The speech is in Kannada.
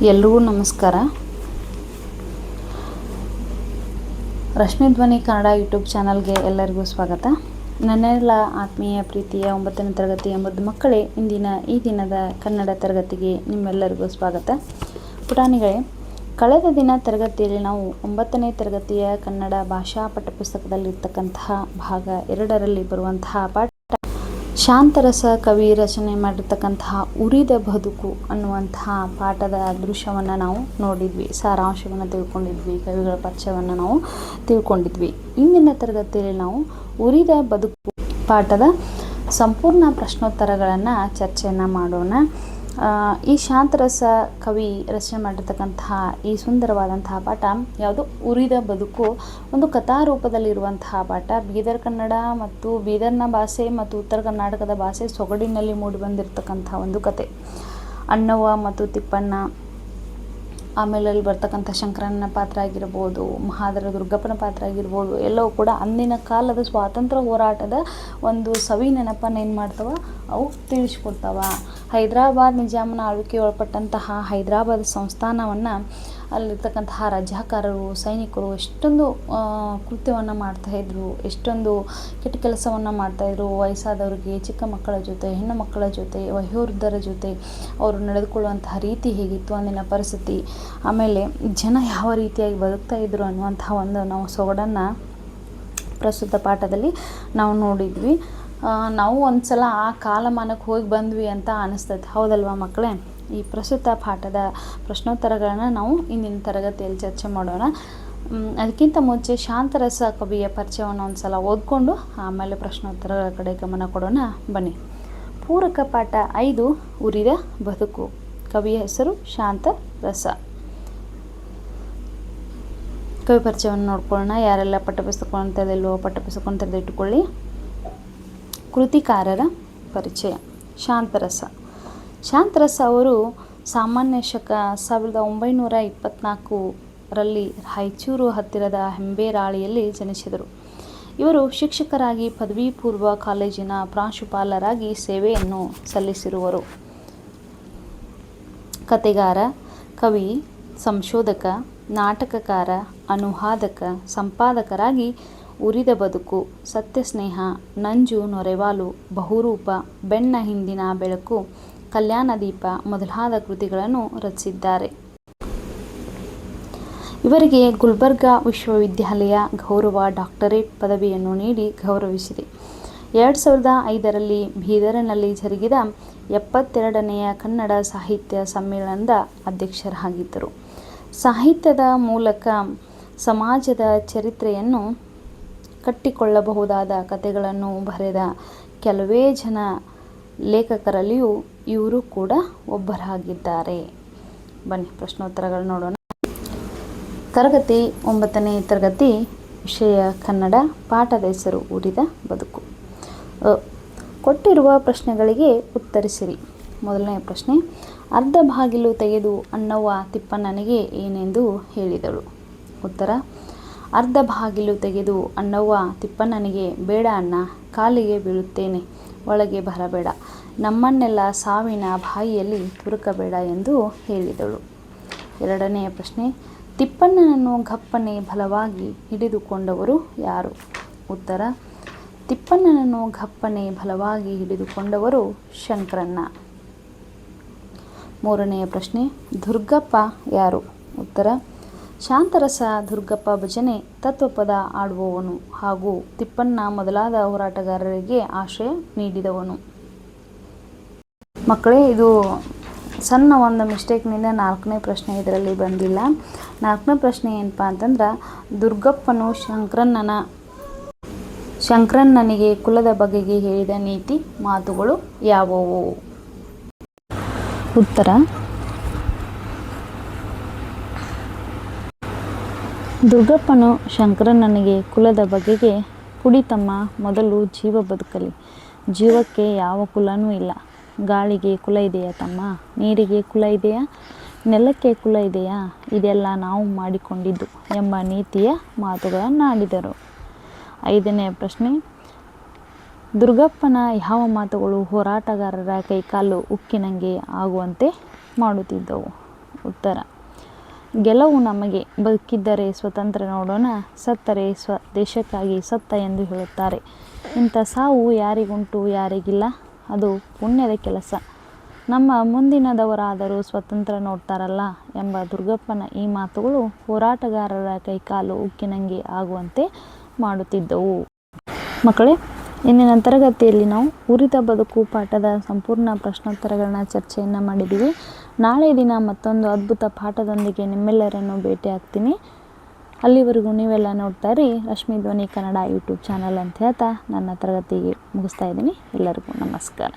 ಎಲ್ರಿಗೂ ನಮಸ್ಕಾರ. ರಶ್ಮಿ ಧ್ವನಿ ಕನ್ನಡ ಯೂಟ್ಯೂಬ್ ಚಾನಲ್ಗೆ ಎಲ್ಲರಿಗೂ ಸ್ವಾಗತ. ನನ್ನೆಲ್ಲ ಆತ್ಮೀಯ ಪ್ರೀತಿಯ 9ನೇ ತರಗತಿಯ ಮುದ್ದು ಮಕ್ಕಳೇ, ಈ ದಿನದ ಕನ್ನಡ ತರಗತಿಗೆ ನಿಮ್ಮೆಲ್ಲರಿಗೂ ಸ್ವಾಗತ. ಪುಟಾಣಿಗಳೇ, ಕಳೆದ ದಿನ ತರಗತಿಯಲ್ಲಿ ನಾವು 9ನೇ ತರಗತಿಯ ಕನ್ನಡ ಭಾಷಾ ಪಠ್ಯಪುಸ್ತಕದಲ್ಲಿರ್ತಕ್ಕಂತಹ ಭಾಗ 2ರಲ್ಲಿ ಬರುವಂತಹ ಪಾಠ ಶಾಂತರಸ ಕವಿ ರಚನೆ ಮಾಡಿರ್ತಕ್ಕಂತಹ ಉರಿದ ಬದುಕು ಅನ್ನುವಂತಹ ಪಾಠದ ದೃಶ್ಯವನ್ನು ನಾವು ನೋಡಿದ್ವಿ, ಸಾರಾಂಶವನ್ನು ತಿಳ್ಕೊಂಡಿದ್ವಿ, ಕವಿಗಳ ಪರಿಚಯವನ್ನು ನಾವು ತಿಳ್ಕೊಂಡಿದ್ವಿ. ಇಂದಿನ ತರಗತಿಯಲ್ಲಿ ನಾವು ಉರಿದ ಬದುಕು ಪಾಠದ ಸಂಪೂರ್ಣ ಪ್ರಶ್ನೋತ್ತರಗಳನ್ನು ಚರ್ಚೆಯನ್ನು ಮಾಡೋಣ. ಈ ಶಾಂತರಸ ಕವಿ ರಚನೆ ಮಾಡಿರ್ತಕ್ಕಂತಹ ಈ ಸುಂದರವಾದಂತಹ ಪಾಠ ಯಾವುದು? ಉರಿದ ಬದುಕು. ಒಂದು ಕಥಾರೂಪದಲ್ಲಿರುವಂತಹ ಪಾಠ. ಬೀದರ್ ಕನ್ನಡ ಮತ್ತು ಬೀದರ್ನ ಭಾಷೆ ಮತ್ತು ಉತ್ತರ ಕರ್ನಾಟಕದ ಭಾಷೆ ಸೊಗಡಿನಲ್ಲಿ ಮೂಡಿ ಬಂದಿರತಕ್ಕಂಥ ಒಂದು ಕತೆ. ಅಣ್ಣವ್ವ ಮತ್ತು ತಿಪ್ಪಣ್ಣ, ಆಮೇಲೆ ಅಲ್ಲಿ ಬರ್ತಕ್ಕಂಥ ಶಂಕರಣ್ಣನ ಪಾತ್ರ ಆಗಿರ್ಬೋದು, ಮಹಾದರ ದುರ್ಗಪ್ಪನ ಪಾತ್ರ ಆಗಿರ್ಬೋದು, ಎಲ್ಲವೂ ಕೂಡ ಅಂದಿನ ಕಾಲದ ಸ್ವಾತಂತ್ರ್ಯ ಹೋರಾಟದ ಒಂದು ಸವಿ ನೆನಪನ್ನು ಏನು ಮಾಡ್ತಾವ, ಅವು ತಿಳಿಸ್ಕೊಡ್ತಾವ. ಹೈದರಾಬಾದ್ ನಿಜಾಮನ ಆಳ್ವಿಕೆ ಒಳಪಟ್ಟಂತಹ ಹೈದರಾಬಾದ್ ಸಂಸ್ಥಾನವನ್ನು ಅಲ್ಲಿರ್ತಕ್ಕಂತಹ ರಜಾಕಾರರು, ಸೈನಿಕರು ಎಷ್ಟೊಂದು ಕೃತ್ಯವನ್ನು ಮಾಡ್ತಾಯಿದ್ರು, ಎಷ್ಟೊಂದು ಕೆಟ್ಟ ಕೆಲಸವನ್ನು ಮಾಡ್ತಾಯಿದ್ರು. ವಯಸ್ಸಾದವ್ರಿಗೆ, ಚಿಕ್ಕ ಮಕ್ಕಳ ಜೊತೆ, ಹೆಣ್ಣು ಮಕ್ಕಳ ಜೊತೆ, ವಯೋವೃದ್ಧರ ಜೊತೆ ಅವರು ನಡೆದುಕೊಳ್ಳುವಂತಹ ರೀತಿ ಹೇಗಿತ್ತು, ಅಂದಿನ ಪರಿಸ್ಥಿತಿ, ಆಮೇಲೆ ಜನ ಯಾವ ರೀತಿಯಾಗಿ ಬದುಕ್ತಾ ಇದ್ರು ಅನ್ನುವಂತಹ ಒಂದು ನಾವು ಸೊಗಡನ್ನು ಪ್ರಸ್ತುತ ಪಾಠದಲ್ಲಿ ನಾವು ನೋಡಿದ್ವಿ. ನಾವು ಒಂದು ಸಲ ಆ ಕಾಲಮಾನಕ್ಕೆ ಹೋಗಿ ಬಂದ್ವಿ ಅಂತ ಅನಿಸ್ತೈತೆ, ಹೌದಲ್ವಾ ಮಕ್ಕಳೇ? ಈ ಪ್ರಸ್ತುತ ಪಾಠದ ಪ್ರಶ್ನೋತ್ತರಗಳನ್ನು ನಾವು ಇಂದಿನ ತರಗತಿಯಲ್ಲಿ ಚರ್ಚೆ ಮಾಡೋಣ. ಅದಕ್ಕಿಂತ ಮುಂಚೆ ಶಾಂತರಸ ಕವಿಯ ಪರಿಚಯವನ್ನು ಒಂದು ಸಲ ಓದ್ಕೊಂಡು ಆಮೇಲೆ ಪ್ರಶ್ನೋತ್ತರಗಳ ಕಡೆ ಗಮನ ಕೊಡೋಣ. ಬನ್ನಿ. ಪೂರಕ ಪಾಠ 5 ಉರಿದ ಬದುಕು. ಕವಿಯ ಹೆಸರು ಶಾಂತರಸ. ಕವಿ ಪರಿಚಯವನ್ನು ನೋಡ್ಕೊಳ್ಳೋಣ. ಯಾರೆಲ್ಲ ಪಠ್ಯಪುಸ್ತಕವನ್ನು ತೆರೆದಿಲ್ವೋ ಪಠ್ಯಪುಸ್ತಕವನ್ನು ತೆರೆದಿಟ್ಟುಕೊಳ್ಳಿ. ಕೃತಿಕಾರರ ಪರಿಚಯ. ಶಾಂತರಸ ಅವರು ಸಾಮಾನ್ಯ ಶಕ 1924ರಲ್ಲಿ ರಾಯಚೂರು ಹತ್ತಿರದ ಹೆಂಬೇರಾಳಿಯಲ್ಲಿ ಜನಿಸಿದರು. ಇವರು ಶಿಕ್ಷಕರಾಗಿ, ಪದವಿ ಪೂರ್ವ ಕಾಲೇಜಿನ ಪ್ರಾಂಶುಪಾಲರಾಗಿ ಸೇವೆಯನ್ನು ಸಲ್ಲಿಸಿರುವರು. ಕತೆಗಾರ, ಕವಿ, ಸಂಶೋಧಕ, ನಾಟಕಕಾರ, ಅನುವಾದಕ, ಸಂಪಾದಕರಾಗಿ ಉರಿದ ಬದುಕು, ಸತ್ಯಸ್ನೇಹ, ನಂಜು ನೊರೆವಾಲು, ಬಹುರೂಪ, ಬೆನ್ನ ಹಿಂದಿನ ಬೆಳಕು, ಕಲ್ಯಾಣದೀಪ ಮೊದಲಾದ ಕೃತಿಗಳನ್ನು ರಚಿಸಿದ್ದಾರೆ. ಇವರಿಗೆ ಗುಲ್ಬರ್ಗಾ ವಿಶ್ವವಿದ್ಯಾಲಯ ಗೌರವ ಡಾಕ್ಟರೇಟ್ ಪದವಿಯನ್ನು ನೀಡಿ ಗೌರವಿಸಿದೆ. 2005ರಲ್ಲಿ ಬೀದರಿನಲ್ಲಿ ಜರುಗಿದ 72ನೇ ಕನ್ನಡ ಸಾಹಿತ್ಯ ಸಮ್ಮೇಳನದ ಅಧ್ಯಕ್ಷರಾಗಿದ್ದರು. ಸಾಹಿತ್ಯದ ಮೂಲಕ ಸಮಾಜದ ಚರಿತ್ರೆಯನ್ನು ಕಟ್ಟಿಕೊಳ್ಳಬಹುದಾದ ಕಥೆಗಳನ್ನು ಬರೆದ ಕೆಲವೇ ಜನ ಲೇಖಕರಲ್ಲಿಯೂ ಇವರು ಕೂಡ ಒಬ್ಬರಾಗಿದ್ದಾರೆ. ಬನ್ನಿ ಪ್ರಶ್ನೋತ್ತರಗಳು ನೋಡೋಣ. ತರಗತಿ 9ನೇ ತರಗತಿ, ವಿಷಯ ಕನ್ನಡ, ಪಾಠದ ಹೆಸರು ಉರಿದ ಬದುಕು. ಕೊಟ್ಟಿರುವ ಪ್ರಶ್ನೆಗಳಿಗೆ ಉತ್ತರಿಸಿರಿ. ಮೊದಲನೆಯ ಪ್ರಶ್ನೆ, ಅರ್ಧ ಬಾಗಿಲು ತೆಗೆದು ಅಣ್ಣವ್ವ ತಿಪ್ಪಣ್ಣನಿಗೆ ಏನೆಂದು ಹೇಳಿದಳು? ಉತ್ತರ, ಅರ್ಧ ಬಾಗಿಲು ತೆಗೆದು ಅಣ್ಣವ್ವ ತಿಪ್ಪಣ್ಣನಿಗೆ, ಬೇಡ ಅಣ್ಣ, ಕಾಲಿಗೆ ಬೀಳುತ್ತೇನೆ, ಒಳಗೆ ಬರಬೇಡ, ನಮ್ಮನ್ನೆಲ್ಲ ಸಾವಿನ ಬಾಯಿಯಲ್ಲಿ ತುರುಕಬೇಡ ಎಂದು ಹೇಳಿದಳು. ಎರಡನೆಯ ಪ್ರಶ್ನೆ, ತಿಪ್ಪಣ್ಣನನ್ನು ಗಪ್ಪನೆ ಬಲವಾಗಿ ಹಿಡಿದುಕೊಂಡವರು ಯಾರು? ಉತ್ತರ, ತಿಪ್ಪಣ್ಣನನ್ನು ಗಪ್ಪನೆ ಬಲವಾಗಿ ಹಿಡಿದುಕೊಂಡವರು ಶಂಕರಣ್ಣ. ಮೂರನೆಯ ಪ್ರಶ್ನೆ, ದುರ್ಗಪ್ಪ ಯಾರು? ಉತ್ತರ, ಶಾಂತರಸ ದುರ್ಗಪ್ಪ ಭಜನೆ ತತ್ವಪದ ಆಡುವವನು ಹಾಗೂ ತಿಪ್ಪಣ್ಣ ಮೊದಲಾದ ಹೋರಾಟಗಾರರಿಗೆ ಆಶ್ರಯ ನೀಡಿದವನು. ಮಕ್ಕಳೇ, ಇದು ಸಣ್ಣ ಒಂದು ಮಿಸ್ಟೇಕ್ನಿಂದ 4ನೇ ಪ್ರಶ್ನೆ ಇದರಲ್ಲಿ ಬಂದಿಲ್ಲ. 4ನೇ ಪ್ರಶ್ನೆ ಏನಪ್ಪ ಅಂತಂದ್ರೆ, ದುರ್ಗಪ್ಪನು ಶಂಕರಣ್ಣನಿಗೆ ಕುಲದ ಬಗೆಗೆ ಹೇಳಿದ ನೀತಿ ಮಾತುಗಳು ಯಾವುವು? ಉತ್ತರ, ದುರ್ಗಪ್ಪನು ಶಂಕರಣ್ಣನಿಗೆ ಕುಲದ ಬಗೆಗೆ, ಕುಡಿತಮ್ಮ, ಮೊದಲು ಜೀವ ಬದುಕಲಿ, ಜೀವಕ್ಕೆ ಯಾವ ಕುಲನೂ ಇಲ್ಲ, ಗಾಳಿಗೆ ಕುಲ ಇದೆಯಾ ತಮ್ಮ, ನೀರಿಗೆ ಕುಲ ಇದೆಯಾ, ನೆಲಕ್ಕೆ ಕುಲ ಇದೆಯಾ, ಇದೆಲ್ಲ ನಾವು ಮಾಡಿಕೊಂಡಿದ್ದು ಎಂಬ ನೀತಿಯ ಮಾತುಗಳನ್ನಾಡಿದರು. 5ನೇ ಪ್ರಶ್ನೆ, ದುರ್ಗಪ್ಪನ ಯಾವ ಮಾತುಗಳು ಹೋರಾಟಗಾರರ ಕೈಕಾಲು ಉಕ್ಕಿನಂಗೆ ಆಗುವಂತೆ ಮಾಡುತ್ತಿದ್ದವು? ಉತ್ತರ. ಗೆಲುವು ನಮಗೆ, ಬದುಕಿದ್ದರೆ ಸ್ವತಂತ್ರ ನೋಡೋಣ, ಸತ್ತರೆ ದೇಶಕ್ಕಾಗಿ ಸತ್ತ ಎಂದು ಹೇಳುತ್ತಾರೆ. ಇಂಥ ಸಾವು ಯಾರಿಗುಂಟು ಯಾರಿಗಿಲ್ಲ, ಅದು ಪುಣ್ಯದ ಕೆಲಸ. ನಮ್ಮ ಮುಂದಿನದವರಾದರೂ ಸ್ವತಂತ್ರ ನೋಡ್ತಾರಲ್ಲ ಎಂಬ ದುರ್ಗಪ್ಪನ ಈ ಮಾತುಗಳು ಹೋರಾಟಗಾರರ ಕೈಕಾಲು ಉಕ್ಕಿನಂಗೆ ಆಗುವಂತೆ ಮಾಡುತ್ತಿದ್ದವು. ಮಕ್ಕಳೇ, ಇಂದಿನ ತರಗತಿಯಲ್ಲಿ ನಾವು ಉರಿದ ಬದುಕು ಪಾಠದ ಸಂಪೂರ್ಣ ಪ್ರಶ್ನೋತ್ತರಗಳನ್ನ ಚರ್ಚೆಯನ್ನು ಮಾಡಿದ್ದೀವಿ. ನಾಳೆ ದಿನ ಮತ್ತೊಂದು ಅದ್ಭುತ ಪಾಠದೊಂದಿಗೆ ನಿಮ್ಮೆಲ್ಲರನ್ನು ಭೇಟಿ ಆಗ್ತೀನಿ. ಅಲ್ಲಿವರೆಗೂ ನೀವೆಲ್ಲ ನೋಡ್ತಾ ಇರಿ ರಶ್ಮಿ ಧ್ವನಿ ಕನ್ನಡ ಯೂಟ್ಯೂಬ್ ಚಾನಲ್ ಅಂತ ಹೇಳ್ತಾ ನನ್ನ ತರಗತಿಗೆ ಮುಗಿಸ್ತಾ ಇದ್ದೀನಿ. ಎಲ್ಲರಿಗೂ ನಮಸ್ಕಾರ.